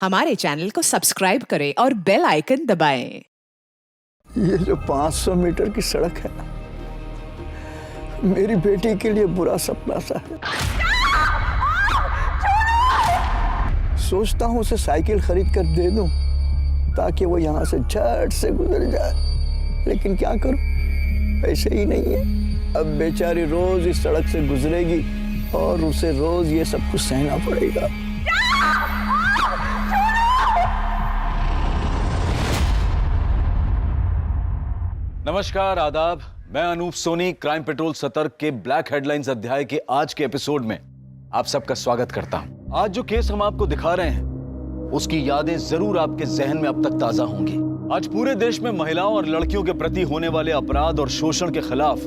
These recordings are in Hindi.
हमारे चैनल को सब्सक्राइब करें और बेल आइकन दबाएं। ये जो 500 मीटर की सड़क है मेरी बेटी के लिए बुरा सपना सा है। सोचता हूँ उसे साइकिल खरीद कर दे दूं ताकि वो यहाँ से झट से गुजर जाए, लेकिन क्या करूं, पैसे ही नहीं है। अब बेचारी रोज इस सड़क से गुजरेगी और उसे रोज ये सब कुछ सहना पड़ेगा। नमस्कार, आदाब। मैं अनूप सोनी क्राइम पेट्रोल सतर्क के ब्लैक हेडलाइंस अध्याय के आज के एपिसोड में आप सबका स्वागत करता हूं। आज जो केस हम आपको दिखा रहे हैं उसकी यादें जरूर आपके जहन में अब तक ताजा होंगी। आज पूरे देश में महिलाओं और लड़कियों के प्रति होने वाले अपराध और शोषण के खिलाफ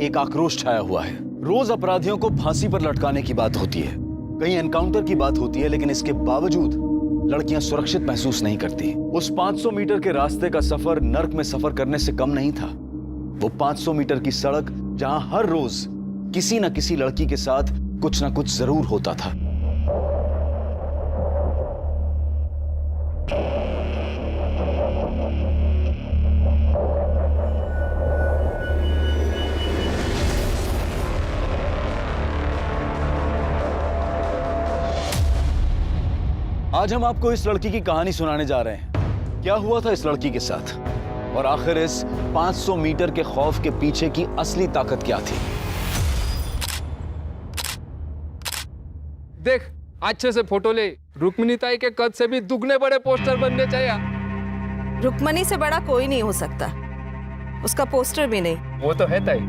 एक आक्रोश छाया हुआ है। रोज अपराधियों को फांसी पर लटकाने की बात होती है, कहीं एनकाउंटर की बात होती है, लेकिन इसके बावजूद लड़कियां सुरक्षित महसूस नहीं करती। उस 500 मीटर के रास्ते का सफर नर्क में सफर करने से कम नहीं था। वो 500 मीटर की सड़क जहां हर रोज किसी न किसी लड़की के साथ कुछ न कुछ जरूर होता था। आज हम आपको इस लड़की की कहानी सुनाने जा रहे हैं। क्या हुआ था इस लड़की के साथ और आखिर इस 500 मीटर के खौफ के पीछे की असली ताकत क्या थी। देख, अच्छे से फोटो ले। रुक्मिणी ताई के कद से भी दुगने बड़े पोस्टर बनने चाहिए। रुक्मणी से बड़ा कोई नहीं हो सकता, उसका पोस्टर भी नहीं। वो तो है ताई।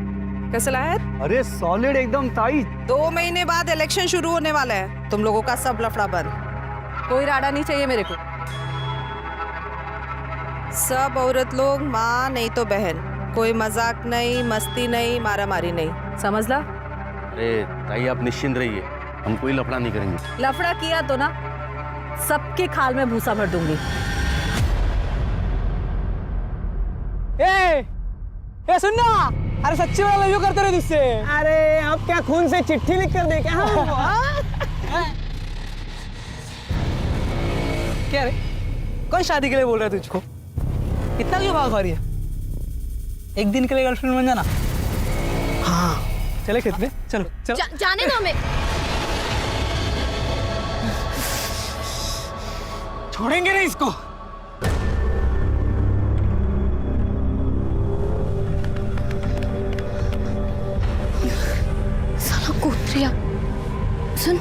कैसा है? अरे सॉलिड एकदम ताई। 2 महीने बाद इलेक्शन शुरू होने वाला है, तुम लोगों का सब लफड़ा बंद। कोई राडा नहीं चाहिए मेरे को। सब औरत लोग माँ नहीं तो बहन, कोई मजाक नहीं, मस्ती नहीं, मारा मारी नहीं, समझ ला? अरे ताई आप निश्चिंत रहिए, हम कोई लफड़ा नहीं करेंगे। लफड़ा किया तो ना सबके खाल में भूसा भर दूंगी। ए सुनना, अरे सच्ची वाला लव यू करते रहे तुझसे। अरे अब क्या खून से चिट्ठी लिख कर दे क्या हम? क्या रे, कौन शादी के लिए बोल रहा है तुझको? इतना क्यों भाग रही है? एक दिन के लिए गर्लफ्रेंड बन जाना। हाँ चले खेत में, चलो चलो। जाने दो हमें। छोड़ेंगे नहीं इसको। साला कूतरिया। सुन,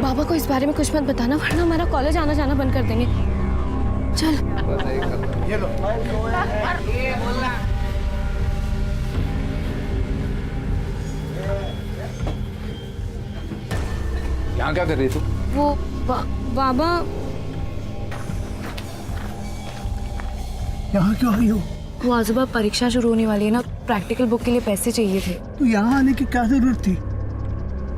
बाबा को इस बारे में कुछ मत बताना वरना हमारा कॉलेज आना जाना बंद कर देंगे। चल। ये लो। यहाँ क्या कर रही तू? वो बाबा। यहाँ क्यों आई हो? वो आजूबा परीक्षा शुरू होने वाली है ना, प्रैक्टिकल बुक के लिए पैसे चाहिए थे। तो यहाँ आने की क्या जरूरत थी?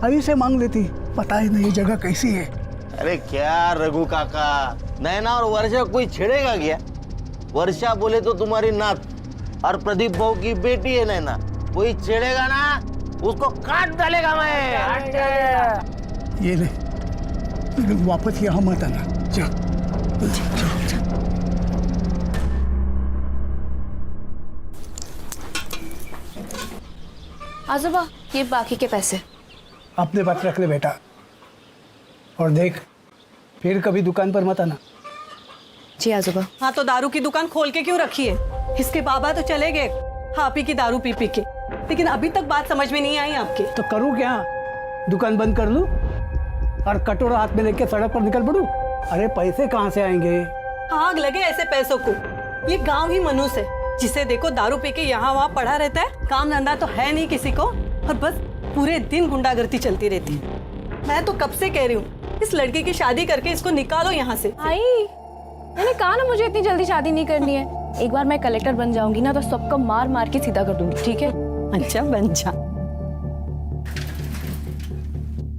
अभी से मांग लेती, पता ही नहीं जगह कैसी है। अरे क्या रघु काका, नैना और वर्षा कोई छेड़ेगा क्या? वर्षा बोले तो तुम्हारी नात और प्रदीप बहू की बेटी है नैना, कोई छेड़ेगा ना उसको काट डालेगा मैं। ये ले, लेकिन वापस यहाँ मत आना। जा। आजूबा, ये बाकी के पैसे अपने पास रख ले बेटा, और देख फिर कभी दुकान पर मत आना। जी आजूबा। हाँ तो दारू की दुकान खोल के क्यों रखी है? इसके बाबा तो चले गए आप ही की दारू पी पी के, लेकिन अभी तक बात समझ में नहीं आई आपके। तो करूँ क्या? दुकान बंद कर लूँ और कटोरा हाथ में लेके सड़क पर निकल पड़ूं? अरे पैसे कहाँ से आएंगे? आग लगे ऐसे पैसों को। ये गांव ही मनुष्य है, जिसे देखो दारू पी के यहाँ वहाँ पड़ा रहता है, काम धंधा तो है नहीं किसी को, और बस पूरे दिन गुंडागर्दी चलती रहती है। मैं तो कब से कह रही हूँ इस लड़की की शादी करके इसको निकालो यहाँ से। आई, मैंने कहा ना मुझे इतनी जल्दी शादी नहीं करनी है। एक बार मैं कलेक्टर बन जाऊंगी ना तो सबको मार मार के सीधा कर दूंगी, ठीक है? अच्छा बन जा,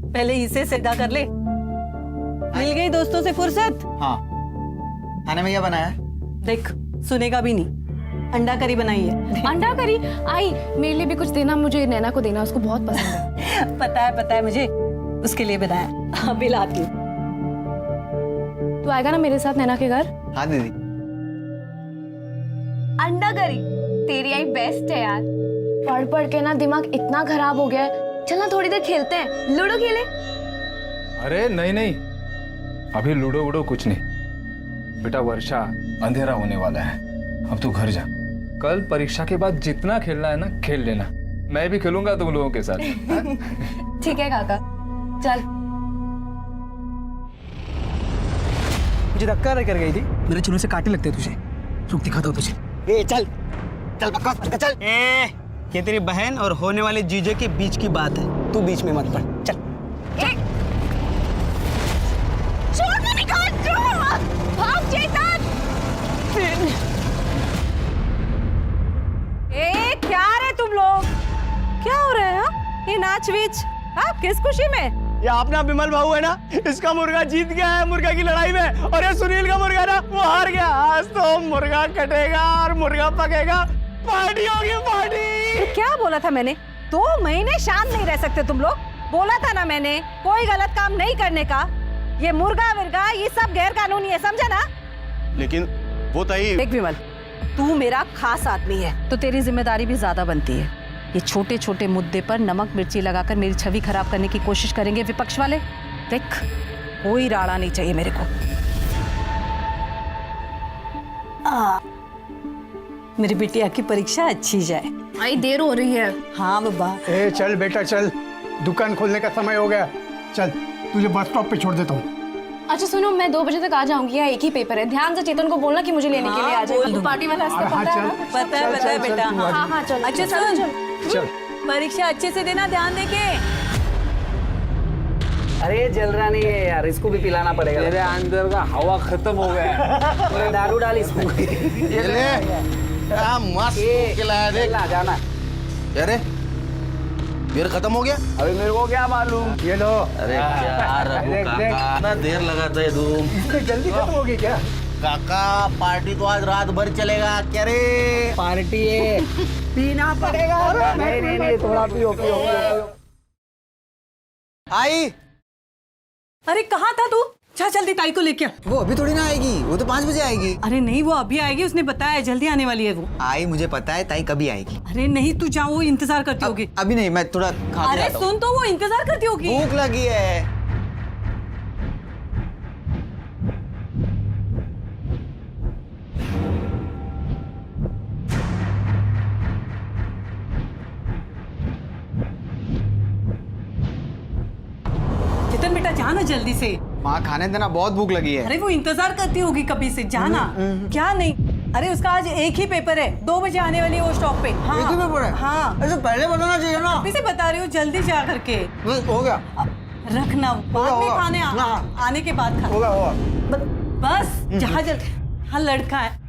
पहले इसे सीधा कर ले। मिल गई दोस्तों से फुर्सत? हाँ, खाने में क्या बनाया है? देख, सुनेगा भी नहीं। अंडा करी बनाई है। अंडा करी? आई, मेरे लिए भी कुछ देना, मुझे नैना को देना, उसको बहुत पसंद है। पता है मुझे, उसके लिए बनाया। अभी लाती हूँ। तू आएगा ना मेरे साथ नैना के घर? हाँ दीदी। अंडा करी तेरी आई बेस्ट है यार। पढ़ पढ़ के ना दिमाग इतना खराब हो गया है। चल ना थोड़ी देर खेलते हैं, लूडो खेले। अरे नहीं नहीं, अभी लूडो वूडो कुछ नहीं। बेटा वर्षा, अंधेरा होने वाला है, अब तू घर जा। कल परीक्षा के बाद जितना खेलना है ना खेल लेना, मैं भी खेलूंगा तुम लोगों के साथ। ठीक है काका, चल। मुझे धक्का कर गई थी, मेरे चुनों से काटने लगते तुझे। रुक दिखाता हूँ तुझे। ए चल चल बकवास चल। ये तेरी बहन और होने वाले जीजे के बीच की बात है, तू बीच में मत पड़। चल भाग चेतन। क्या रे तुम लोग, क्या हो रहा है? हाँ? ये नाच वीच किस खुशी में? ये अपना विमल भाऊ है ना, इसका मुर्गा जीत गया है मुर्गा की लड़ाई में, और ये सुनील का मुर्गा ना वो हार गया। आज तो मुर्गा कटेगा और मुर्गा पकेगा, पार्टी होगी पार्टी। तो क्या बोला था मैंने? 2 महीने शांत नहीं रह सकते तुम लोग? बोला था ना मैंने कोई गलत काम नहीं करने का। ये मुर्गा विर्गा ये सब गैर कानूनी है, समझा ना? लेकिन वो तई देख विमल, तू मेरा खास आदमी है तो तेरी जिम्मेदारी भी ज्यादा बनती है। ये छोटे छोटे मुद्दे पर नमक मिर्ची लगाकर मेरी छवि खराब करने की कोशिश करेंगे विपक्ष वाले। देख, कोई राड़ा नहीं चाहिए मेरे को। मेरी बिटिया की परीक्षा अच्छी जाए। आई देर हो रही है। हाँ बाबा। ए चल बेटा चल, दुकान खोलने का समय हो गया। चल तुझे बस स्टॉप पे छोड़ देता हूँ। अच्छा सुनो, मैं 2 बजे तक आ जाऊंगी, यहाँ एक ही पेपर है। ध्यान से चेतन को बोलना कि मुझे लेने के लिए आ जाए। पार्टी वाला रास्ता पता है ना? पता है बेटा। हाँ हाँ चलो। अच्छा सुन, परीक्षा अच्छे से देना, ध्यान देके। अरे जल रहा नहीं है यार, इसको भी पिलाना पड़ेगा। तेरे अंदर का हवा खत्म हो गया है। थोड़ा दारू डाल इसमें। ये ले क्या मस्त खिलाया देख। जाना। अरे बियर खत्म हो गया। अभी मेरे को क्या मालूम। ये लो। अरे क्या रघु काका, ना देर लगाता है तुम। जल्दी खत्म होगी क्या? काका पार्टी तो आज रात भर चलेगा क्या रे? पार्टी है, पीना पड़ेगा। नहीं थोड़ा पियो पियो पियो। आई अरे कहाँ था तू? जा जल्दी ताई को लेके आ। वो अभी थोड़ी ना आएगी, वो तो 5 बजे आएगी। अरे नहीं, वो अभी आएगी, उसने बताया जल्दी आने वाली है वो। आई मुझे पता है, ताई कभी आएगी। अरे नहीं, तू जा, वो इंतजार करती होगी। अभी नहीं, मैं थोड़ा खा के अरे आता हूँ। सुन तो, वो इंतजार करती होगी। भूख लगी है। चेतन बेटा जाना जल्दी से। माँ खाने देना, बहुत भूख लगी है। अरे वो इंतजार करती होगी कभी से, जाना। क्या नहीं? अरे उसका आज एक ही पेपर है, 2 बजे आने वाली है वो स्टॉप पे। हाँ एक ही पेपर है? हाँ, ऐसे पहले बताना चाहिए ना। अभी से बता रही हूँ, जल्दी जा करके हो गया रखना, बाद में खाने आने के बाद खा। होगा होगा। बस जहाँ जल्दी। हाँ लड़का है।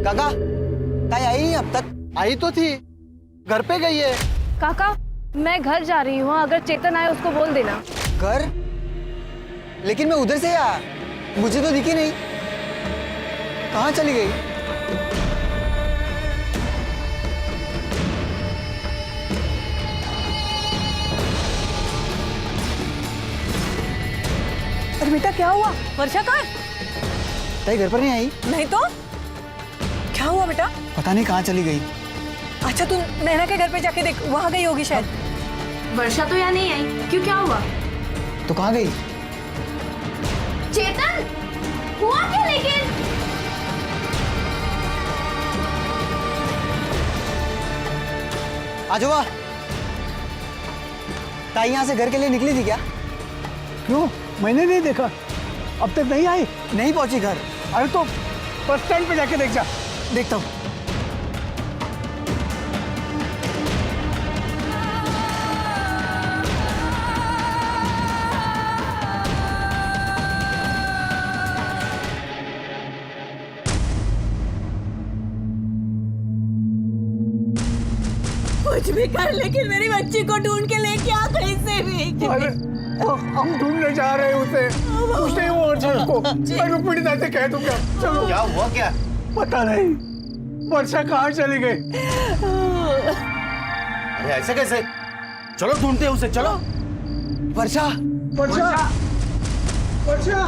काका, ताई आई नहीं अब तक? आई तो थी, घर पे गई है। काका मैं घर जा रही हूँ, अगर चेतन आए उसको बोल देना। घर? लेकिन मैं उधर से आया, मुझे तो दिखी नहीं। कहाँ चली गई? अरे बेटा क्या हुआ? वर्षा कहाँ? ताई घर पर नहीं आई? नहीं तो क्या हुआ बेटा? पता नहीं कहाँ चली गई। अच्छा तू नैना के घर पे जाके देख, वहां गई होगी शायद। वर्षा तो यहाँ नहीं आई, क्यों क्या हुआ? तो कहाँ गई? आजोबा, ताई यहाँ से घर के लिए निकली थी क्या? क्यों? मैंने नहीं देखा, अब तक नहीं आई। नहीं पहुंची घर। अरे तो बस स्टैंड पे जाके देख जा। देखता हूँ। कुछ भी कर, लेकिन मेरी बच्ची को ढूंढ के लेके आ कहीं से भी। अरे हम ढूंढने जा रहे हैं उसे, कुछ नहीं हुआ वर्षा को। मैं रुक्मिणी दा से कह दूंगा। चलो। क्या हुआ क्या? पता नहीं वर्षा कहाँ चली गई। अरे ऐसे कैसे? चलो ढूंढते हैं उसे, चलो। वर्षा, वर्षा, वर्षा,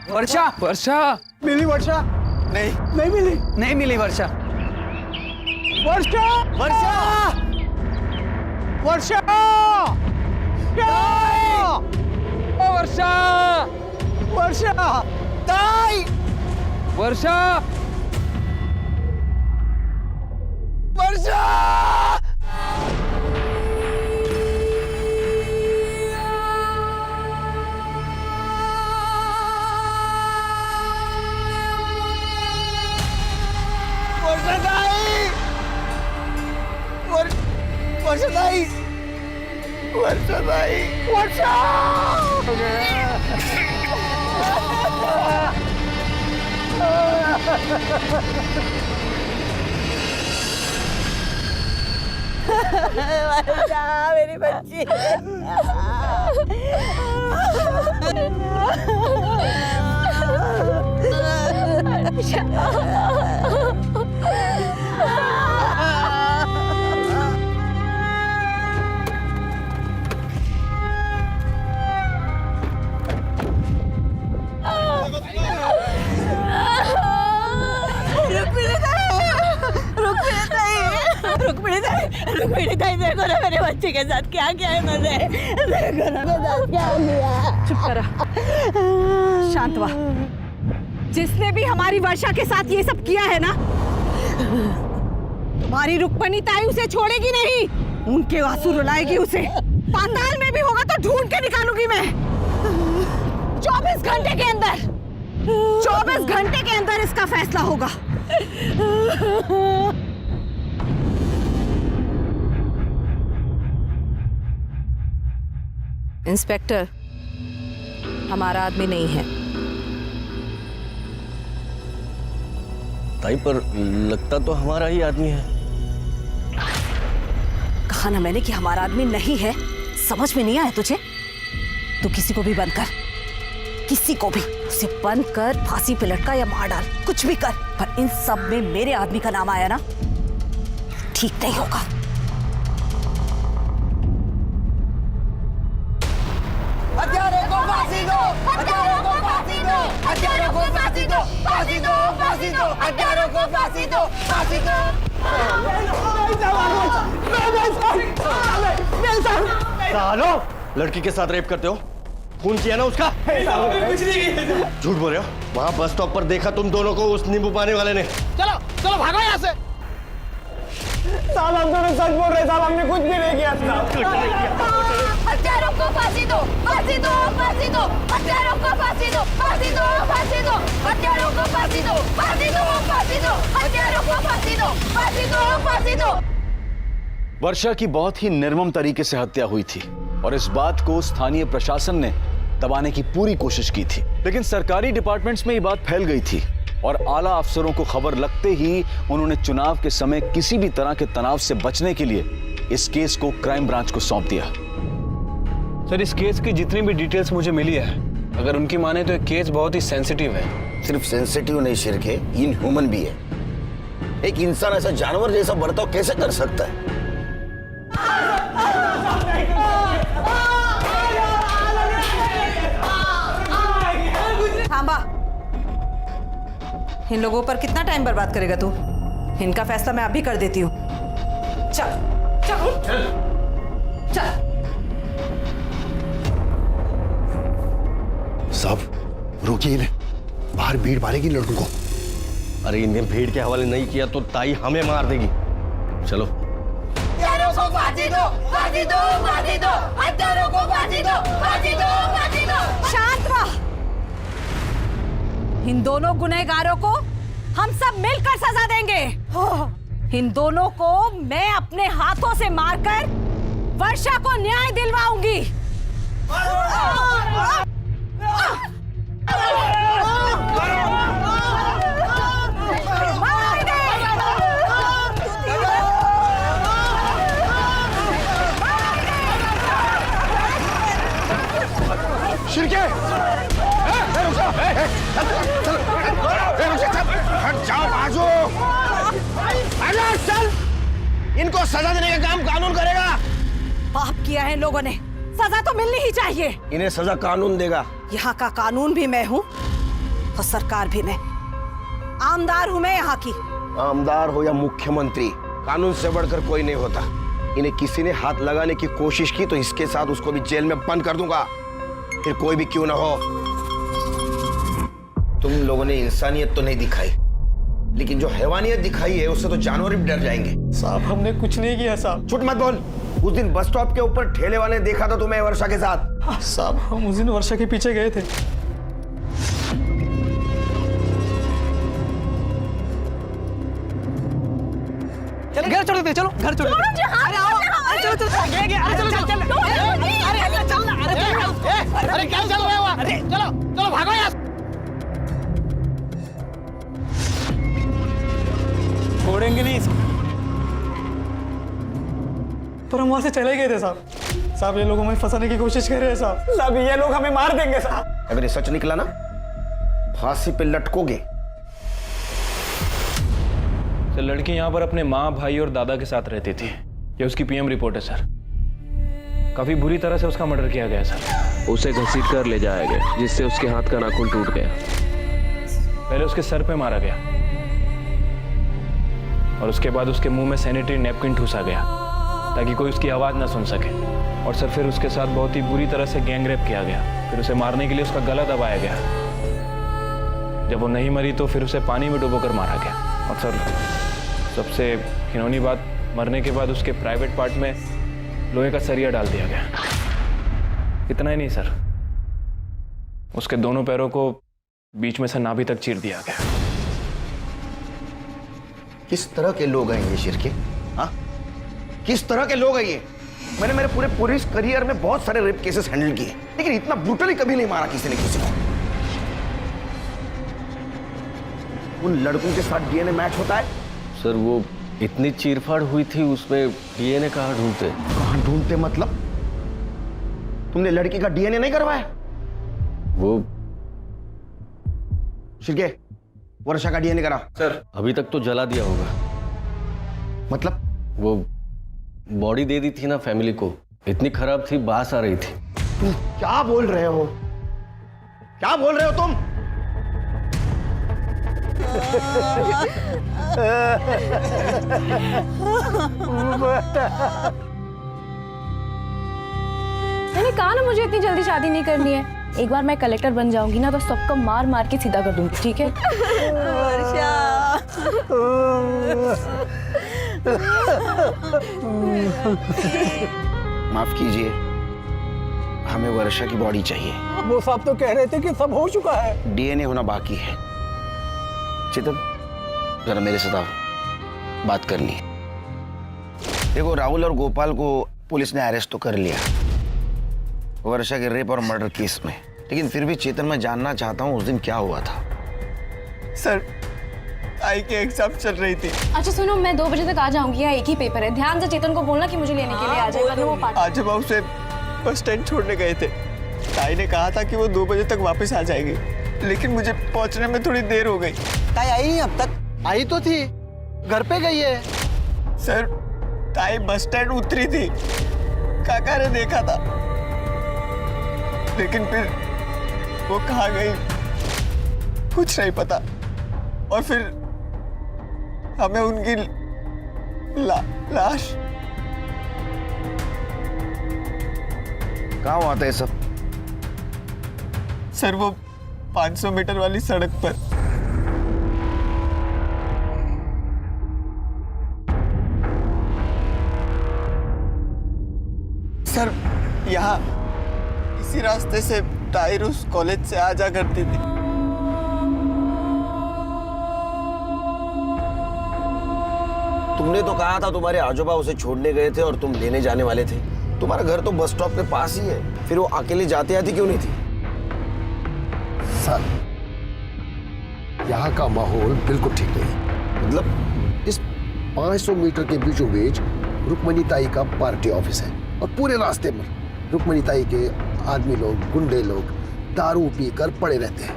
वर्षा, वर्षा, मिली वर्षा? नहीं मिली। नहीं मिली वर्षा। वर्षा, वर्षा, वर्षा, वर्षा, वर्षा, ताई, वर्षा, वर्षा। वर्षादाई, वर्षादाई, वर्षा। वर्षा, मेरी बच्ची। रुक्मिणी ताई, देखो ना मेरे बच्चे के साथ क्या क्या है। मजे देखो ना मेरे साथ क्या किया। चुप करा, शांत हुआ। जिसने भी हमारी वर्षा के साथ ये सब किया है ना, तुम्हारी रुक्मिणी ताई उसे छोड़ेगी नहीं। उनके आंसू रुलाएगी उसे। पाताल में भी होगा तो ढूंढ के निकालूंगी मैं। 24 घंटे के अंदर, 24 घंटे के अंदर इसका फैसला होगा। इंस्पेक्टर, हमारा आदमी नहीं है। ताई पर लगता तो हमारा ही आदमी है। कहा ना मैंने कि हमारा आदमी नहीं है। समझ में नहीं आया तुझे? तू किसी को भी बंद कर, किसी को भी उसे बंद कर, फांसी पे लटका या मार डाल, कुछ भी कर, पर इन सब में मेरे आदमी का नाम आया ना, ठीक नहीं होगा। हत्यारे को फांसी दो, हत्यारे को फांसी दो, हत्यारे को फांसी दो, फांसी दो, फांसी दो, हत्यारे को फांसी दो, फांसी दो। सालो, लड़की के साथ रेप करते हो? खून किया ना उसका? झूठ बोल रहे हो। वहाँ बस स्टॉप पर देखा तुम दोनों को उस नींबू पानी वाले ने। चलो चलो भागो यहाँ से। साहब हम दोनों सच बोल रहे, साहब हमने कुछ भी नहीं किया था। हत्यारों को फांसी दो, फांसी दो, फांसी दो, हत्यारों को फांसी दो, फांसी दो, फांसी दो, हत्यारों को फांसी दो, फांसी दो, फांसी दो, हत्यारों को फांसी दो, फांसी दो, फांसी दो। वर्षा की बहुत ही निर्मम तरीके से हत्या हुई थी और इस बात को स्थानीय प्रशासन ने दबाने की पूरी कोशिश की थी, लेकिन सरकारी डिपार्टमेंट्स में ये बात फैल गई थी और आला अफसरों को खबर लगते ही उन्होंने चुनाव के समय किसी भी तरह के तनाव से बचने के लिए इस केस को क्राइम ब्रांच को सौंप दिया। सर, इस केस की जितनी भी डिटेल्स मुझे मिली है, अगर उनकी माने तो ये केस बहुत ही सेंसिटिव है। सिर्फ सेंसिटिव नहीं शिरके, इनह्यूमन भी है। एक इंसान ऐसा जानवर जैसा बर्ताव कैसे कर सकता है? थांबा। इन लोगों पर कितना टाइम बर्बाद करेगा तू? इनका फैसला मैं अभी कर देती हूँ। चल चल चल चल। साहब रोकिए इन्हें, बाहर भीड़ मारेगी लड़कों को। अरे इन्हें भीड़ के हवाले नहीं किया तो ताई हमें मार देगी। चलो। हत्यारों को फांसी दो, फांसी दो, फांसी दो, हत्यारों को फांसी दो, फांसी दो, फांसी दो। शांत रह। इन दोनों गुनहगारों को हम सब मिलकर सजा देंगे। इन दोनों को मैं अपने हाथों से मारकर वर्षा को न्याय दिलवाऊंगी। शिरके जाओ बाजू, चल। इनको सजा देने का काम कानून करेगा। पाप किया है इन लोगों ने, सजा तो मिलनी ही चाहिए। इन्हें सजा कानून देगा। यहाँ का कानून भी मैं हूँ और सरकार भी मैं। आमदार हूँ मैं यहाँ की। आमदार हो या मुख्यमंत्री, कानून से बढ़कर कोई नहीं होता। इन्हें किसी ने हाथ लगाने की कोशिश की तो इसके साथ उसको भी जेल में बंद कर दूंगा, फिर कोई भी क्यों ना हो। तुम लोगों ने इंसानियत तो नहीं दिखाई, लेकिन जो हैवानियत दिखाई है उससे तो जानवर भी डर जाएंगे। साहब हमने कुछ नहीं किया साहब। झूठ मत बोल। उस दिन बस स्टॉप के ऊपर ठेले वाले ने देखा था तुम्हें वर्षा के साथ। साहब हम उस दिन वर्षा के पीछे गए थे। चलो घर छोड़ दे, चलो घर छोड़ दे। अरे आओ, अरे चलो चलो, अरे चलो चल, अरे चल ना, अरे क्या चल रहा है वहाँ? अरे चलो चलो भागो यार। छोड़ेंगे नहीं इसको। पर हम वहां से चले गए थे साहब। साहब ये लोग हमें फंसाने की कोशिश कर रहे हैं साहब। साहब ये लोग हमें मार देंगे साहब। अगर ये सच निकला ना, फांसी पे लटकोगे। सर लड़की यहाँ पर अपने माँ, भाई और दादा के साथ रहती थी। ये उसकी पीएम रिपोर्ट है सर। काफी बुरी तरह से उसका मर्डर किया गया सर। उसे घसीट कर ले जाया गया, जिससे उसके हाथ का नाखून टूट गया। पहले उसके सर पे मारा गया और उसके बाद उसके मुंह में सैनिटरी नैपकिन ठूसा गया ताकि कोई उसकी आवाज ना सुन सके। और सर फिर उसके साथ बहुत ही बुरी तरह से गैंग रेप किया गया। फिर उसे मारने के लिए उसका गला दबाया गया। जब वो नहीं मरी तो फिर उसे पानी में डुबोकर मारा गया। और सर सबसे घिनौनी बात, मरने के बाद उसके प्राइवेट पार्ट में लोहे का सरिया डाल दिया गया। इतना ही नहीं सर, उसके दोनों पैरों को बीच में से नाभि तक चीर दिया गया। किस तरह के लोग हैं ये शिरके? हाँ, किस तरह के लोग हैं ये? मैंने मेरे पूरे पुलिस करियर में बहुत सारे रेप केसेस हैंडल किए, लेकिन इतना ब्रूटली कभी नहीं मारा किसी ने किसी को। उन लड़कों के साथ डीएनए मैच होता है? सर वो इतनी चीरफाड़ हुई थी, उसमें डीएनए कहाँ ढूंढते? कहाँ ढूंढते मतलब? तुमने लड़की का डीएनए नहीं करवाया? वो शिरके, वर्षा का डीएनए करा। सर अभी तक तो जला दिया होगा। मतलब? वो बॉडी दे दी थी ना फैमिली को, इतनी खराब थी, बास आ रही थी। तुम क्या बोल रहे हो? क्या बोल रहे हो तुम? मैंने कहा ना मुझे इतनी जल्दी शादी नहीं करनी है। एक बार मैं कलेक्टर बन जाऊंगी ना तो सबको मार मार के सीधा कर दूंगी, ठीक है? वर्षा माफ कीजिए, हमें वर्षा की बॉडी चाहिए। वो साहब तो कह रहे थे कि सब हो चुका है। डीएनए होना बाकी है। चेतन जरा मेरे साथ आओ, बात करनी है। देखो, राहुल और गोपाल को पुलिस ने अरेस्ट तो कर लिया वर्षा के रेप और मर्डर केस में, लेकिन फिर भी चेतन मैं जानना चाहता हूँ उस दिन क्या हुआ था। सर आई के एग्जाम चल रही थी। अच्छा सुनो, मैं 2 बजे तक आ जाऊंगी, यहाँ एक ही पेपर है। ध्यान से चेतन को बोलना कि मुझे लेने के लिए आ जाए, वरना वो पार्टी। आज जब उसे बस स्टैंड छोड़ने गए थे, ताई ने कहा था कि वो 2 बजे तक वापस आ जाएगी, लेकिन मुझे पहुंचने में थोड़ी देर हो गई। ताई आई नहीं अब तक? आई तो थी, घर पे गई है। सर ताई बस स्टैंड उतरी थी, काका ने देखा था, लेकिन फिर वो कहाँ गई कुछ नहीं पता। और फिर हमें उनकी लाश। कहाँ हुआ था ये सब? सर वो 500 मीटर वाली सड़क पर। सर यहाँ इसी रास्ते से ताहिर उस कॉलेज से आ जा करती थी। तुमने तो कहा था तुम्हारे आजोबा उसे छोड़ने गए थे और तुम लेने जाने वाले थे। तुम्हारा घर तो बस स्टॉप के पास ही है, फिर वो अकेले जाते आती क्यों नहीं थी? सर, यहाँ का माहौल बिल्कुल ठीक नहीं। मतलब इस 500 मीटर के बीचों बीच रुक्मणी ताई का पार्टी ऑफिस है और पूरे रास्ते में रुक्मणी ताई के आदमी लोग, गुंडे लोग दारू पीकर पड़े रहते हैं।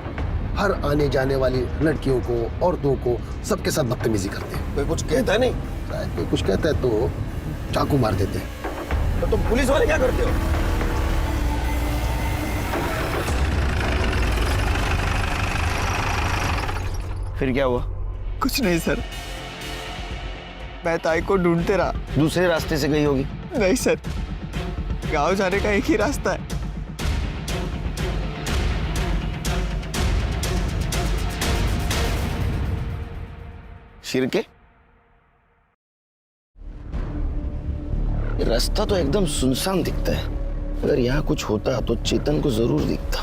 हर आने जाने वाली लड़कियों को, औरतों को सबके साथ बदतमीजी करते हैं। कोई कुछ कहता नहीं? कोई कुछ कहता है तो चाकू मार देते हैं। तो तुम पुलिस वाले क्या करते हो? फिर क्या हुआ? कुछ नहीं सर, मैं ताई को ढूंढते रहा। दूसरे रास्ते से गई होगी। नहीं सर, गांव जाने का एक ही रास्ता है। शिरके, ये रास्ता तो एकदम सुनसान दिखता है। अगर यहाँ कुछ होता तो चेतन को जरूर दिखता।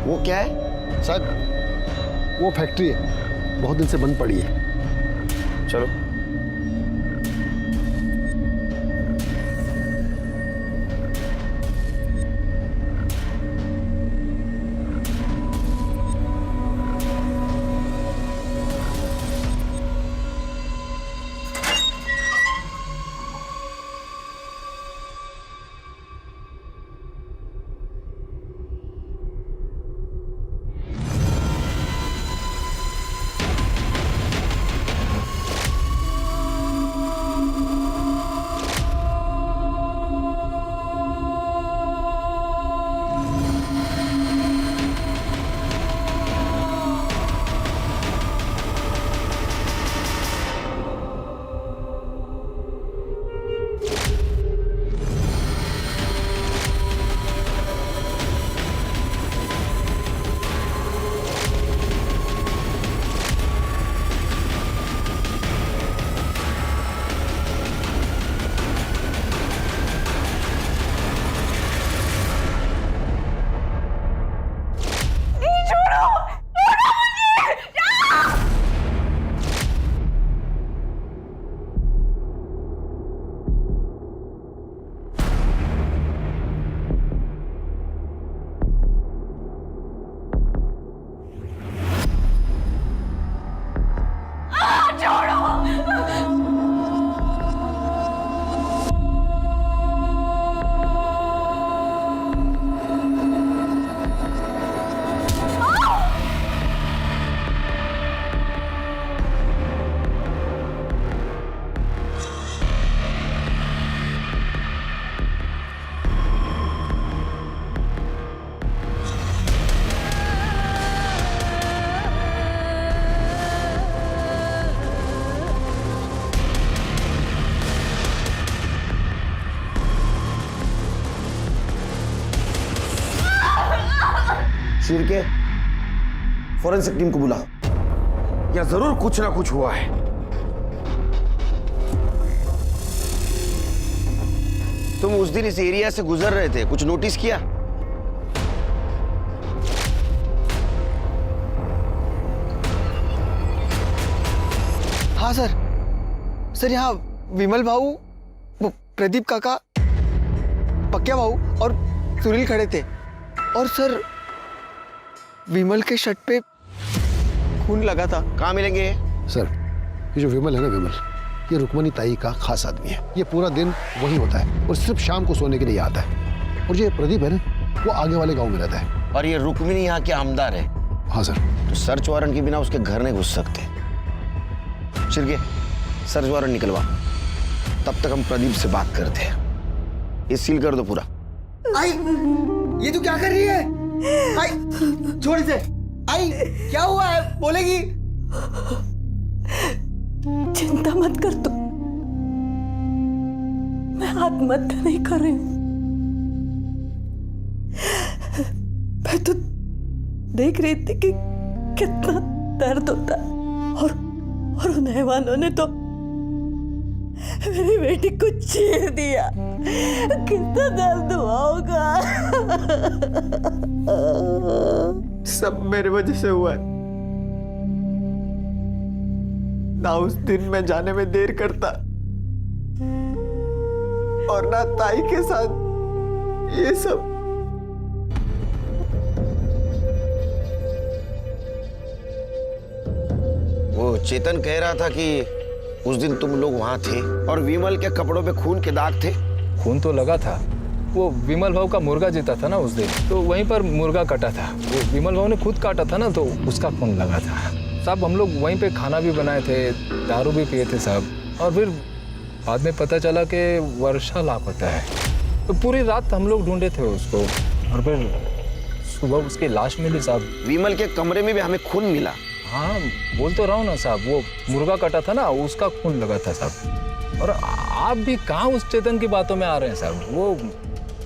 वो क्या है? सर, वो फैक्ट्री है, बहुत दिन से बंद पड़ी है। चलो। शिरके, फॉरेंसिक टीम को बुलाओ। या जरूर कुछ ना कुछ हुआ है। तुम उस दिन इस एरिया से गुजर रहे थे, कुछ नोटिस किया? हाँ सर, यहाँ विमल भाऊ, प्रदीप काका, पक्या भाऊ और सुनील खड़े थे। और सर, विमल के शर्ट पे खून लगा था। कहाँ मिलेंगे? सर, ये जो विमल है ना, विमल, ये रुक्मणी ताई का खास आदमी है। ये पूरा दिन वही होता है और सिर्फ शाम को सोने के लिए आता है। और ये प्रदीप है ना, वो आगे वाले गांव में रहता है। और ये रुक्मिणी यहाँ के आमदार है? हाँ सर। तो सर्च वारंट के बिना उसके घर नहीं घुस सकते। शिरके, सर्च वारंट निकलवा, तब तक हम प्रदीप से बात करते हैं। ये सील कर दो पूरा। आई, ये तू क्या कर रही है? आई, छोड़ इसे। आई, क्या हुआ है? बोलेगी? चिंता मत कर तू, मैं आत्महत्या नहीं कर रही हूं। मैं तो देख रही थी कि कितना दर्द होता है और उन हैवानों ने तो मेरी बेटी को चीर दिया, कितना दर्द हुआ होगा। सब मेरे वजह से हुआ है। ना उस दिन मैं जाने में देर करता और ना ताई के साथ ये सब। वो चेतन कह रहा था कि उस दिन तुम लोग वहां थे और विमल के कपड़ों पे खून के दाग थे। खून तो लगा था, वो विमल भाव का मुर्गा जीता था ना उस दिन, तो वहीं पर मुर्गा कटा था। वो विमल भाव ने खुद काटा था ना, तो उसका खून लगा था। साहब हम लोग वहीं पे खाना भी बनाए थे, दारू भी पिए थे साहब। और फिर बाद में पता चला कि वर्षा लापता है, तो पूरी रात हम लोग ढूंढे थे उसको और फिर सुबह उसकी लाश मिली साहब। विमल के कमरे में भी हमें खून मिला। हाँ बोल तो रहा हूँ ना साहब, वो मुर्गा कटा था ना, उसका खून लगा था साहब। और आप भी कहाँ उस चेतन की बातों में आ रहे हैं साहब।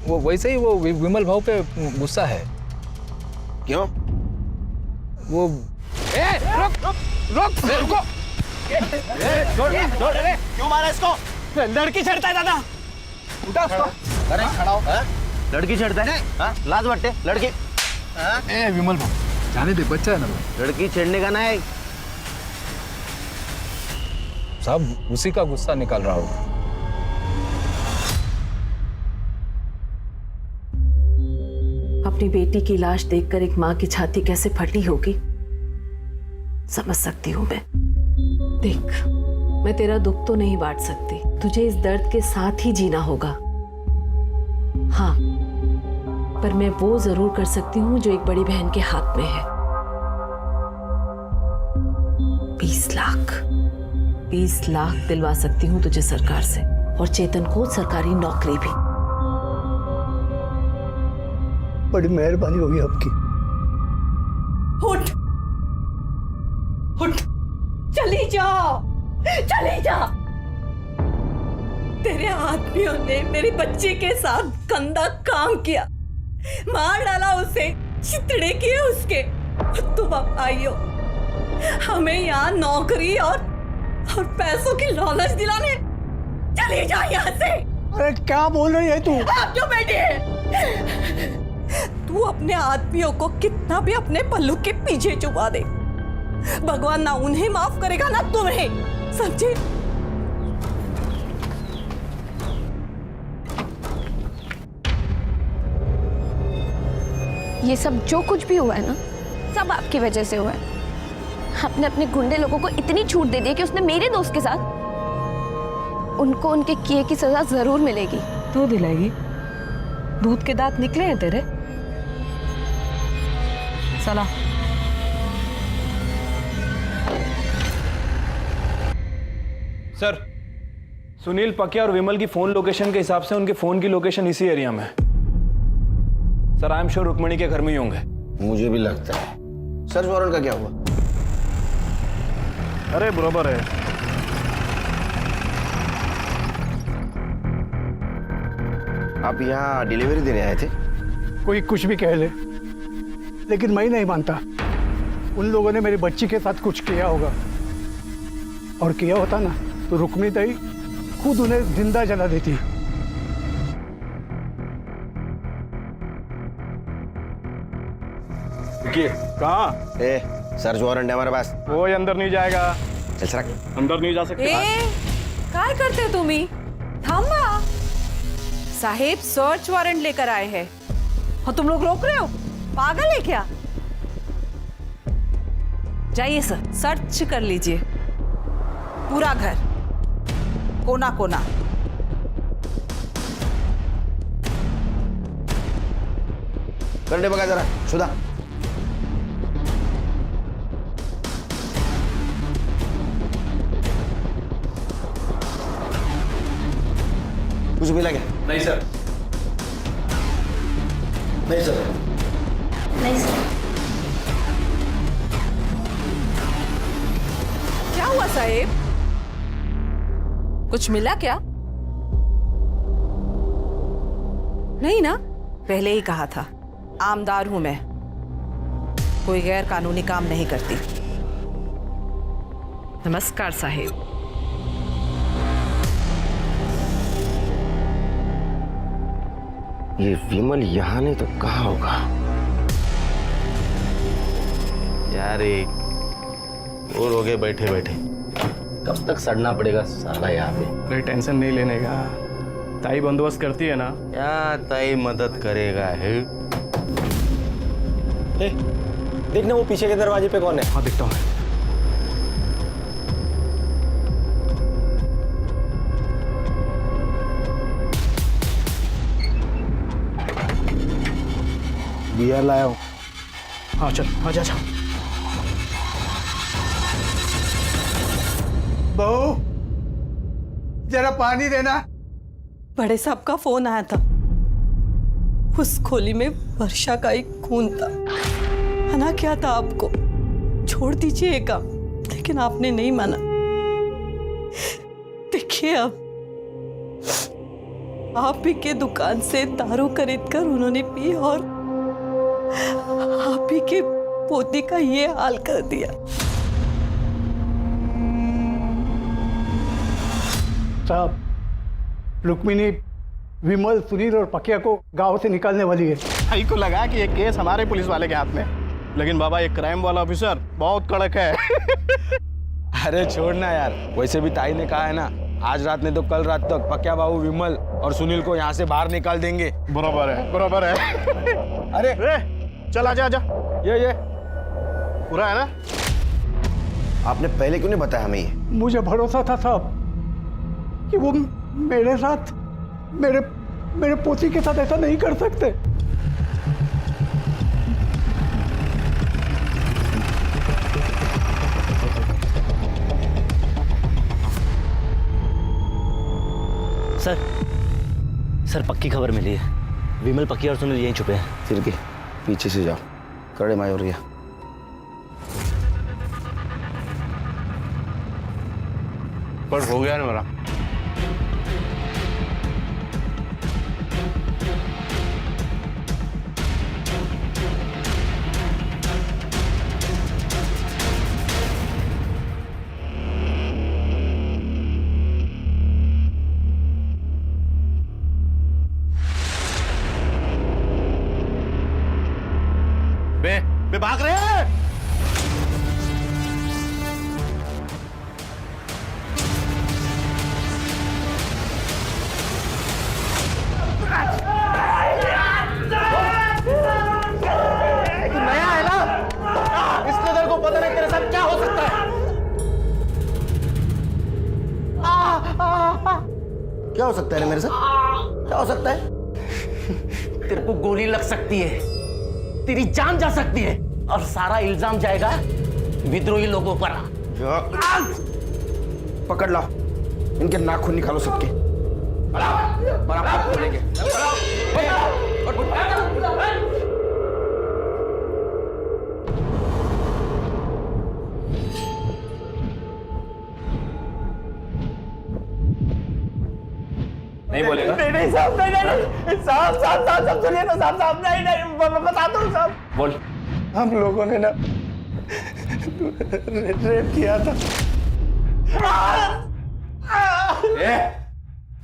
वो वैसे ही वो विमल भाव पे गुस्सा है। क्यों? वो रुको क्यों मारा इसको? लड़की छेड़ता है दादा। उठा उसको। अरे खड़ा हो। लड़की छेड़ता है? हाँ? लाज बट्टे लड़की। ए विमल भाव जाने दे, बच्चा है ना वो। लड़की छेड़ने का ना है साहब, उसी का गुस्सा निकाल रहा होगा। अपनी बेटी की लाश देखकर एक माँ की छाती कैसे फटी होगी समझ सकती हूँ मैं। देख, मैं तेरा दुख तो नहीं बांट सकती, तुझे इस दर्द के साथ ही जीना होगा। हाँ, पर मैं वो जरूर कर सकती हूँ जो एक बड़ी बहन के हाथ में है। 20 लाख दिलवा सकती हूँ तुझे सरकार से, और चेतन को सरकारी नौकरी भी। बड़ी मेहरबानी होगी आपकी। उठ उठ, चली जाओ, चली जा। तेरे आदमियों ने मेरी बच्ची के साथ गंदा काम किया, मार डाला उसे, चितड़े किए उसके। तुम अब आई हो हमें यहाँ नौकरी और पैसों की लालच दिलाने। चली जा यहाँ से। अरे क्या बोल रही है तू? आप क्यों बैठे हैं? तू अपने आदमियों को कितना भी अपने पल्लू के पीछे छुपा दे, भगवान ना उन्हें माफ करेगा ना तुम्हें, समझे? ये सब जो कुछ भी हुआ है ना, सब आपकी वजह से हुआ है। आपने अपने गुंडे लोगों को इतनी छूट दे दी कि उसने मेरे दोस्त के साथ, उनको उनके किए की सजा जरूर मिलेगी। तू दिलाएगी? दूध के दांत निकले हैं तेरे। चला। सर, सुनील पकिया और विमल की फोन लोकेशन के हिसाब से उनके फोन की लोकेशन इसी एरिया में है। Sir, I am sure Rukmani के घर में ही होंगे। मुझे भी लगता है। सर्च वारंट का क्या हुआ? अरे बराबर है। आप यहाँ डिलीवरी देने आए थे? कोई कुछ भी कह ले, लेकिन मैं नहीं मानता। उन लोगों ने मेरी बच्ची के साथ कुछ किया होगा, और किया होता ना तो रुक्मिणी ताई खुद उन्हें जिंदा जला देती। कहाँ? सर्च वारंट है हमारे पास। वो अंदर नहीं जाएगा। चल सर, अंदर नहीं जा सकते। काय करते तुम्ही? थांबा। साहेब सर्च वारंट लेकर आए हैं और तुम लोग रोक रहे हो? पागल है क्या? जाइए सर, सर्च कर लीजिए पूरा घर, कोना कोना। करने बगा जरा सुधा। कुछ मिला क्या? नहीं सर। नहीं सर। नहीं सर। क्या हुआ साहेब? कुछ मिला क्या? नहीं ना? पहले ही कहा था, आमदार हूं मैं, कोई गैर कानूनी काम नहीं करती। नमस्कार साहेब। ये विमल यहाँ नहीं तो कहाँ होगा? यार और हो गए बैठे बैठे, कब तक सड़ना पड़ेगा साला यहाँ पे। अरे टेंशन नहीं लेने का, ताई बंदोबस्त करती है ना। क्या ताई मदद करेगा है? देखना वो पीछे के दरवाजे पे कौन है। हाँ दिखता हूँ। बियर लाया हूँ। हाँ चल आजा जा। बहू जरा पानी देना। बड़े साहब का फोन आया था, उस खोली में वर्षा का एक खून था। मना किया था आपको, छोड़ दीजिए ये काम, लेकिन आपने नहीं माना। देखिए अब आप ही के दुकान से दारू खरीद कर उन्होंने पी और आप ही के पोती का ये हाल कर दिया। साहब, रुक्मिणी विमल, सुनील और पकिया को गांव से निकालने वाली है। भाई को लगा कि ये केस हमारे पुलिस वाले के हाथ में, लेकिन बाबा एक क्राइम वाला ऑफिसर बहुत कड़क है। अरे छोड़ना यार, वैसे भी ताई ने कहा है ना, आज रात नहीं तो कल रात तक पक्या बाबू विमल और सुनील को यहाँ से बाहर निकाल देंगे। बराबर है, बराबर है। अरे चल आजा आजा, ये पूरा है ना। आपने पहले क्यों नहीं बताया हमें ये? मुझे भरोसा था साहब कि वो मेरे साथ, मेरे पोती के साथ ऐसा नहीं कर सकते। सर पक्की खबर मिली है, विमल, पक्की और सुनील यहीं छुपे हैं। फिर के पीछे से जाओ, कड़े मायोरिया। पर हो गया ना मेरा। बे भाग रहे हैं। नया है ना, इसलिए तेरे को पता नहीं तेरे साथ क्या हो सकता है। क्या हो सकता है मेरे साथ? क्या हो सकता है? तेरे को गोली लग सकती है, तेरी जान जा सकती है, और सारा इल्जाम जाएगा विद्रोही लोगों पर। पकड़ लो, इनके नाखून निकालो सबके। बोलेंगे। नहीं बोलेगा? नहीं साहब, नहीं साहब सुनिए ना साहब, नहीं बताता हूँ साहब। बोल। हम लोगों ने ना रेप किया था।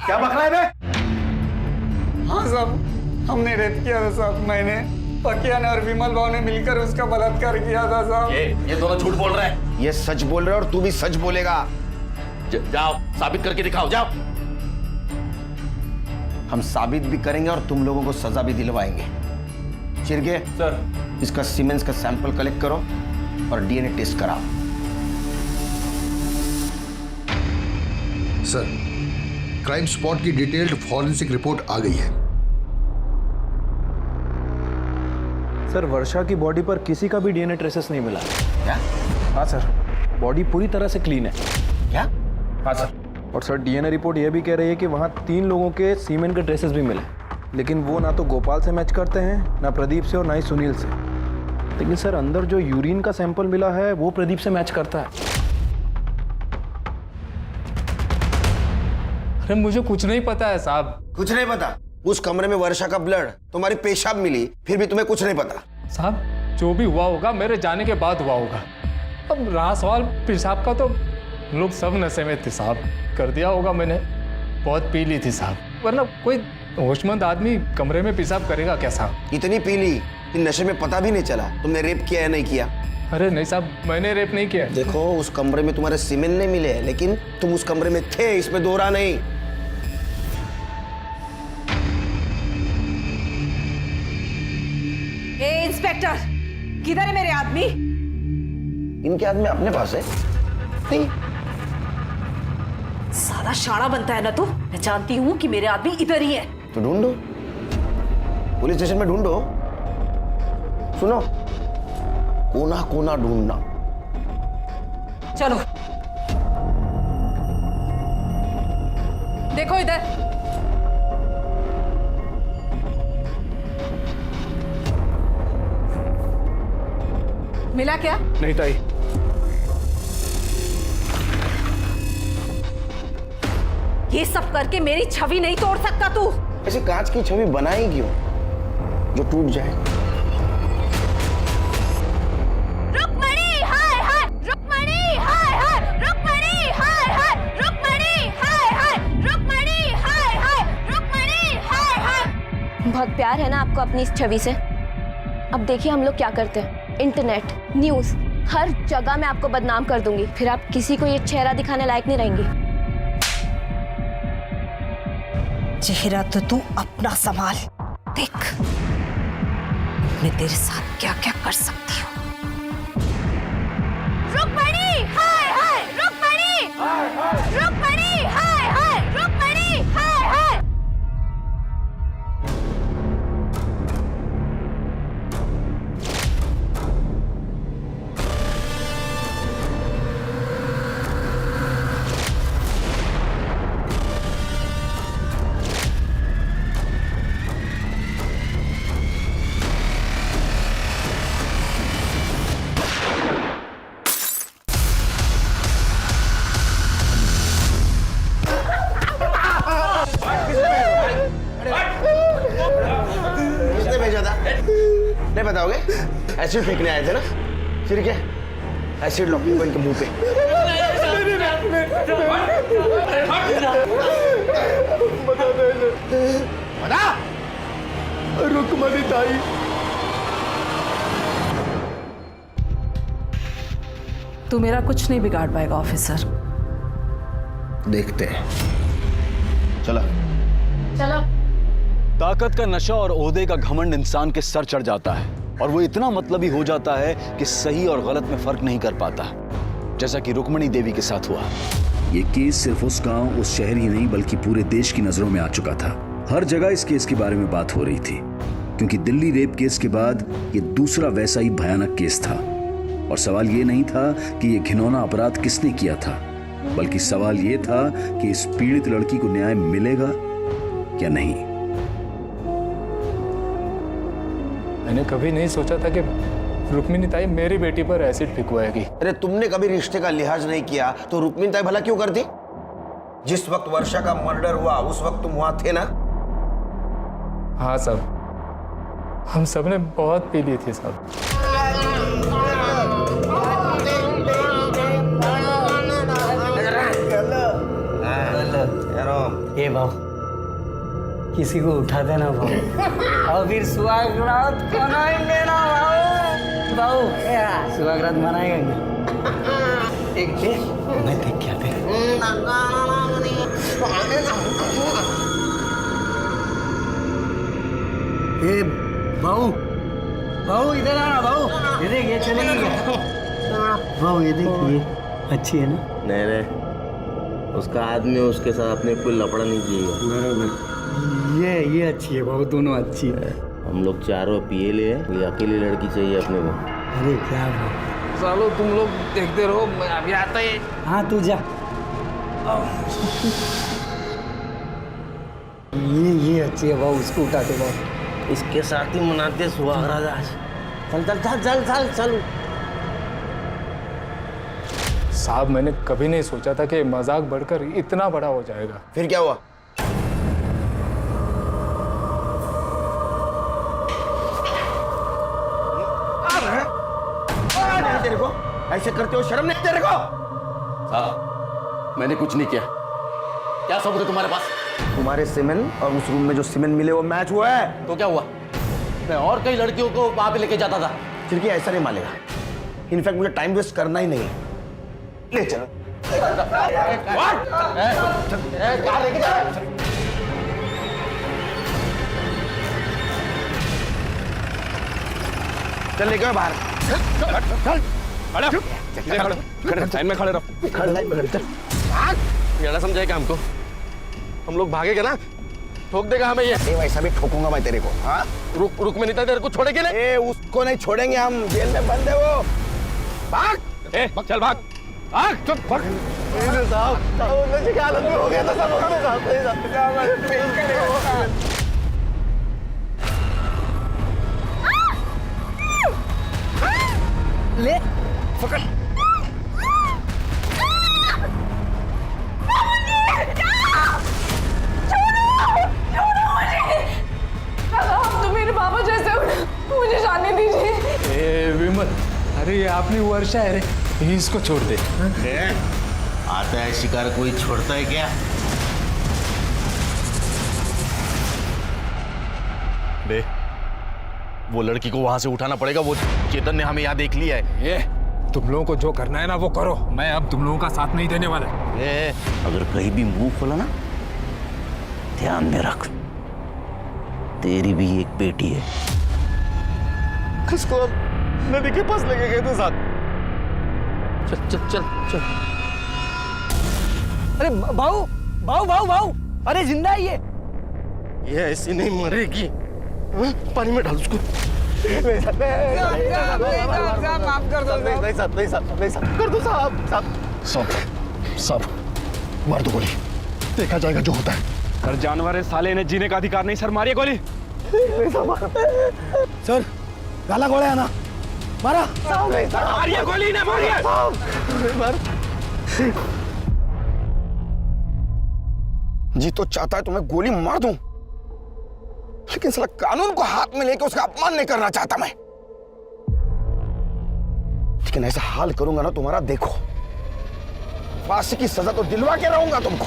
क्या बक रहा है बे? हाँ साहब, हमने रेप किया था साहब। मैंने, पकिया ने और विमल भाव ने मिलकर उसका बलात्कार किया था साहब। ये दोनों झूठ बोल रहे हैं। ये सच बोल रहे और तू भी सच बोलेगा। जाओ साबित करके दिखाओ, जाओ। हम साबित भी करेंगे और तुम लोगों को सजा भी दिलवाएंगे। चिरगे सर, इसका सीमेंस का सैंपल कलेक्ट करो और डीएनए टेस्ट कराओ। सर, क्राइम स्पॉट की डिटेल्ड फॉरेंसिक रिपोर्ट आ गई है। सर वर्षा की बॉडी पर किसी का भी डीएनए ट्रेसेस नहीं मिला। क्या? हाँ सर, बॉडी पूरी तरह से क्लीन है। क्या? हाँ सर। और सर डीएनए रिपोर्ट यह भी कह रही है कि वहाँ 3 लोगों के सीमेन के ट्रेसेस भी मिले, लेकिन वो ना तो गोपाल से मैच करते हैं, ना प्रदीप से और ना ही सुनील से। लेकिन सर अंदर जो यूरिन का सैंपल मिला है वो प्रदीप से मैच करता है। अरे मुझे कुछ नहीं पता है साहब। कुछ नहीं पता? उस कमरे में वर्षा का ब्लड, तुम्हारी पेशाब मिली, फिर भी तुम्हें कुछ नहीं पता? साहब जो भी हुआ होगा मेरे जाने के बाद हुआ होगा। अब रहा सवाल पेशाब का, तो लोग सब नशे में थे साहब, कर दिया होगा मैंने, बहुत पी ली थी साहब, वरना कोई होशमंद आदमी कमरे में पेशाब करेगा कैसा? इतनी पी ली कि नशे में पता भी नहीं चला तुमने रेप किया या नहीं किया। अरे नहीं साहब, मैंने रेप नहीं किया। देखो उस कमरे में तुम्हारे सीमेंट नहीं मिले, लेकिन तुम उस कमरे में थे, इसमें दोहरा नहीं। ए इंस्पेक्टर, किधर है मेरे आदमी? इनके आदमी अपने पास है। नहीं, साला शाना बनता है ना तू। मैं जानती हूँ कि मेरे आदमी इधर ही है। तो ढूंढो, पुलिस स्टेशन में ढूंढो। सुनो, कोना कोना ढूंढना। चलो देखो इधर। मिला क्या? नहीं ताई। ये सब करके मेरी छवि नहीं तोड़ सकता तू। ऐसे कांच की छवि बनाई क्यों जो टूट जाए? रुक्मणी हाय हाय, रुक्मणी हाय हाय, रुक्मणी हाय हाय, रुक्मणी हाय हाय, रुक्मणी हाय हाय, रुक्मणी हाय हाय। बहुत प्यार है ना आपको अपनी इस छवि से। अब देखिए हम लोग क्या करते हैं, इंटरनेट, न्यूज़, हर जगह मैं आपको बदनाम कर दूंगी। फिर आप किसी को ये चेहरा दिखाने लायक नहीं रहेंगी। चेहरा तो तू अपना संभाल। देख मैं तेरे साथ क्या क्या कर सकती हूँ। रुक्मणी हाय हाय, रुक्मणी हाय हाय, रुक्मणी हाय हाय, रुक्मणी हाय हाय। किसने भेजा था? नहीं बताओगे? एसिड फेंकने आए थे ना? फिर क्या? एसिड लो अपने के मुंह पे। बता। रुक्मणी ताई। तू मेरा कुछ नहीं बिगाड़ पाएगा ऑफिसर। देखते हैं। चलो चलो। ताकत का नशा और ओहदे का घमंड इंसान के सर चढ़ जाता है और वो इतना मतलबी हो जाता है कि सही और गलत में फर्क नहीं कर पाता, जैसा कि रुक्मणी देवी के साथ हुआ। ये केस सिर्फ उस गांव, उस शहर ही नहीं बल्कि पूरे देश की नजरों में आ चुका था। हर जगह इस केस के बारे में बात हो रही थी, क्योंकि दिल्ली रेप केस के बाद ये दूसरा वैसा ही भयानक केस था। और सवाल ये नहीं था कि ये घिनौना अपराध किसने किया था, बल्कि सवाल ये था कि इस पीड़ित लड़की को न्याय मिलेगा या नहीं। मैंने कभी नहीं सोचा था कि रुक्मिणी ताई मेरी बेटी पर एसिड फेंकवाएगी। अरे तुमने कभी रिश्ते का लिहाज नहीं किया तो रुक्मिणी ताई भला क्यों करती? जिस वक्त वर्षा का मर्डर हुआ उस वक्त तुम वहां थे ना? हाँ साहब, हम सब ने बहुत पी ली थी साहब। ए भाव, किसी को उठा देना भाव, और फिर सुहागरात मनाएंगे ना भाव। भाव सुहागरात मनाएंगे। एक दे, मैं देख क्या दे। ए भाऊ, भाऊ इधर आना भाऊ। ये देख, ये चलेगी क्या? भाऊ ये देख, ये अच्छी है ना? नहीं रे, उसका आदमी उसके साथ अपने कोई लफड़ा नहीं किएगा। ये अच्छी है भाऊ, दोनों अच्छी है। हम लोग चारों पिए ले, कोई अकेली लड़की चाहिए अपने को। अरे क्या भाऊ, सालो तुम लोग देखते रहो, मैं अभी आता ही। हाँ तू जा। ये अच्छी है भाऊ, उसको उठाते भाऊ। इसके साथ ही मनाते सुहागरात आज। चल चल चल चल चल चल। साहब मैंने कभी नहीं सोचा था कि मजाक बढ़कर इतना बड़ा हो जाएगा। फिर क्या हुआ? तेरे को ऐसे करते हो शर्म नहीं तेरे को? साहब मैंने कुछ नहीं किया। क्या सबूत है तुम्हारे पास? तुम्हारे सीमेंट और उस रूम में जो सीमेंट मिले वो मैच हुआ है। तो क्या हुआ? मैं और कई लड़कियों को वहां पे लेके जाता था। चिरकी ऐसा नहीं मानेगा। इनफैक्ट मुझे टाइम वेस्ट करना ही नहीं है। ले चलो। चल लेके बाहर। लाइन में खड़े रहो। ये समझाएगा हमको। हम लोग भागेगा ना, ठोक देगा हमें ये। वैसा भी ठोकूंगा मैं तेरे को। हाँ रुक में नहीं था तेरे को छोड़ेंगे ना। उसको नहीं छोड़ेंगे हम, जेल में बंद है वो। भाग। चल भाग। भाग चुप भाग। साहब नशे की हालत में हो गया था सब। ले पकड़। हम तो मेरे बाबा जैसे हो, मुझे जाने दीजिए। विमल, अरे ये अपनी वर्षा है रे, इसको छोड़ दे। आता है शिकार कोई छोड़ता है क्या? बे, वो लड़की को वहां से उठाना पड़ेगा। वो चेतन ने हमें यहाँ देख लिया है। ये तुम लोगों को जो करना है ना वो करो, मैं अब तुम लोगों का साथ नहीं देने वाला। अगर कहीं भी मुंह खोला ना, ध्यान में रख, तेरी भी एक बेटी है। किसको नदी के पास लेके गए थे साथ? चल चल चल चल। अरे भाऊ भाऊ भाऊ भाऊ, अरे जिंदा है ये ऐसी नहीं मरेगी। पानी में डाल उसको। माफ कर दो। कर दो साहब। सब मार दो गोली, देखा जाएगा जो होता है। सर जानवर है साले, इन्हें जीने का अधिकार नहीं। सर मारिए गोली। सर गाला गोला है ना, मारा। मारिए गोली ना, मारिए। जी तो चाहता है तो मैं गोली मार दूं, लेकिन साला कानून को हाथ में लेके उसका अपमान नहीं करना चाहता मैं। लेकिन ऐसा हाल करूंगा ना तुम्हारा, देखो फांसी की सजा तो दिलवा के रहूंगा तुमको।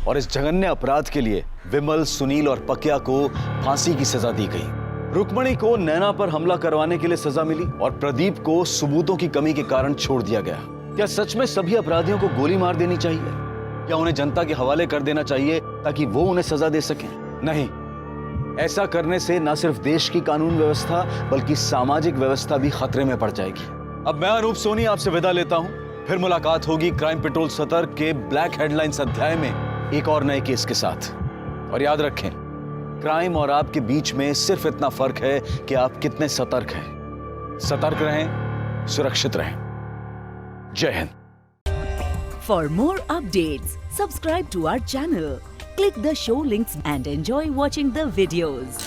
और इस जघन्य अपराध के लिए विमल, सुनील और पकिया को फांसी की सजा दी गई। रुक्मणी को नैना पर हमला करवाने के लिए सजा मिली और प्रदीप को सबूतों की कमी के कारण छोड़ दिया गया। क्या सच में सभी अपराधियों को गोली मार देनी चाहिए या उन्हें जनता के हवाले कर देना चाहिए ताकि वो उन्हें सजा दे सकें? नहीं, ऐसा करने से न सिर्फ देश की कानून व्यवस्था बल्कि सामाजिक व्यवस्था भी खतरे में पड़ जाएगी। अब मैं अनूप सोनी आपसे विदा लेता हूं। फिर मुलाकात होगी क्राइम पेट्रोल सतर्क के ब्लैक हेडलाइंस अध्याय में एक और नए केस के साथ। और याद रखें, क्राइम और आपके बीच में सिर्फ इतना फर्क है कि आप कितने सतर्क हैं। सतर्क रहें, सुरक्षित रहें। जय Hind. For more updates, subscribe to our channel, click the show links and enjoy watching the videos.